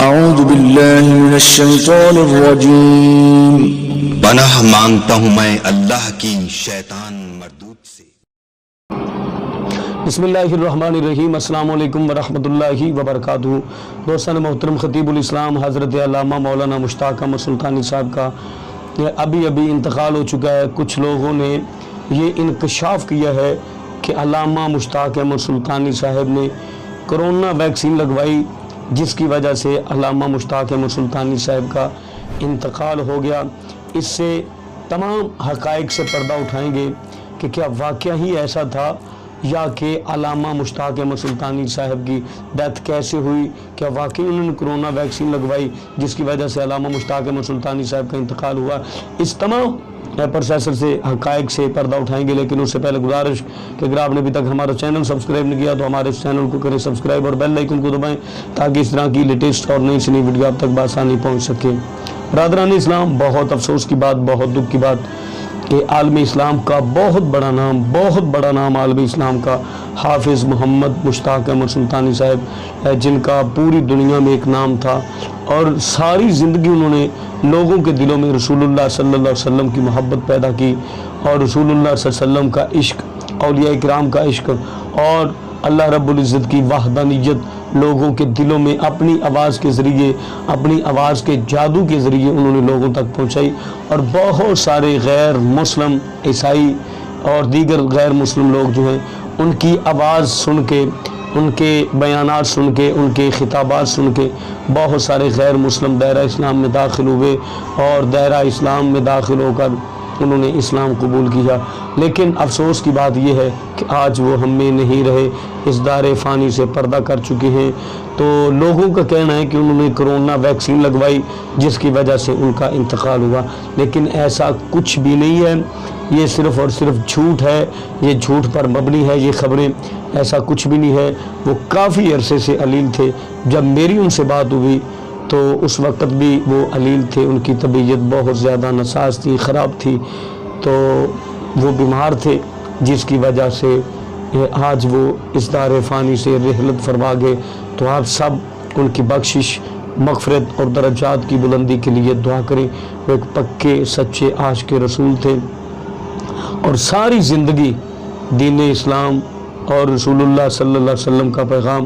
اعوذ باللہ من الشیطان الرجیم۔ پناہ مانگتا ہوں میں اللہ کی شیطان مردود سے۔ بسم اللہ الرحمن الرحیم۔ السلام علیکم ورحمۃ اللہ وبرکاتہ۔ دوستان محترم، خطیب الاسلام حضرت علامہ مولانا مشتاق احمد سلطانی صاحب کا ابھی انتقال ہو چکا ہے۔ کچھ لوگوں نے یہ انکشاف کیا ہے کہ علامہ مشتاق احمد سلطانی صاحب نے کرونا ویکسین لگوائی، جس کی وجہ سے علامہ مشتاق احمد سلطانی صاحب کا انتقال ہو گیا۔ اس سے تمام حقائق سے پردہ اٹھائیں گے کہ کیا واقعہ ہی ایسا تھا، یا کہ علامہ مشتاق احمد سلطانی صاحب کی ڈیتھ کیسے ہوئی، کیا واقعی انہوں نے کرونا ویکسین لگوائی جس کی وجہ سے علامہ مشتاق احمد سلطانی صاحب کا انتقال ہوا۔ اس تمام پروسیسر سے حقائق سے پردہ اٹھائیں گے، لیکن اس سے پہلے گزارش کہ اگر آپ نے ابھی تک ہمارا چینل سبسکرائب نہیں کیا تو ہمارے اس چینل کو کریں سبسکرائب اور بیل آئیکن کو دبائیں تاکہ اس طرح کی لیٹسٹ اور نئی سے نئی ویڈیو آپ تک بآسانی پہنچ سکے۔ برادران اسلام، بہت افسوس کی بات، بہت دکھ کی بات کہ عالم اسلام کا بہت بڑا نام عالم اسلام کا حافظ محمد مشتاق احمد سلطانی صاحب، جن کا پوری دنیا میں ایک نام تھا اور ساری زندگی انہوں نے لوگوں کے دلوں میں رسول اللہ صلی اللہ علیہ وسلم کی محبت پیدا کی، اور رسول اللہ صلی اللہ علیہ وسلم کا عشق، اولیاء کرام کا عشق اور اللہ رب العزت کی وحدانیت لوگوں کے دلوں میں اپنی آواز کے ذریعے، اپنی آواز کے جادو کے ذریعے انہوں نے لوگوں تک پہنچائی، اور بہت سارے غیر مسلم، عیسائی اور دیگر غیر مسلم لوگ جو ہیں ان کی آواز سن کے، ان کے بیانات سن کے، ان کے خطابات سن کے بہت سارے غیر مسلم دائرہ اسلام میں داخل ہوئے، اور دائرہ اسلام میں داخل ہو کر انہوں نے اسلام قبول کیا۔ لیکن افسوس کی بات یہ ہے کہ آج وہ ہم میں نہیں رہے، اس دار فانی سے پردہ کر چکے ہیں۔ تو لوگوں کا کہنا ہے کہ انہوں نے کرونا ویکسین لگوائی جس کی وجہ سے ان کا انتقال ہوا، لیکن ایسا کچھ بھی نہیں ہے، یہ صرف اور صرف جھوٹ ہے، یہ جھوٹ پر مبنی ہے یہ خبریں، ایسا کچھ بھی نہیں ہے۔ وہ کافی عرصے سے علیل تھے، جب میری ان سے بات ہوئی تو اس وقت بھی وہ علیل تھے، ان کی طبیعت بہت زیادہ ناساز تھی، خراب تھی، تو وہ بیمار تھے، جس کی وجہ سے آج وہ اس دار فانی سے رحلت فرما گئے۔ تو آپ سب ان کی بخشش، مغفرت اور درجات کی بلندی کے لیے دعا کریں۔ وہ ایک پکے سچے عاشق رسول تھے، اور ساری زندگی دین اسلام اور رسول اللہ صلی اللہ علیہ وسلم کا پیغام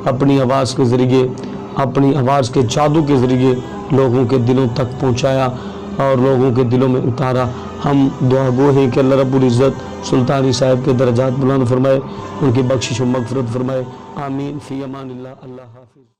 اپنی آواز کے ذریعے، اپنی آواز کے جادو کے ذریعے لوگوں کے دلوں تک پہنچایا اور لوگوں کے دلوں میں اتارا۔ ہم دعا گو ہیں کہ اللہ رب العزت سلطانی صاحب کے درجات بلند فرمائے، ان کی بخشش و مغفرت فرمائے۔ آمین فی امان اللہ۔ اللہ حافظ۔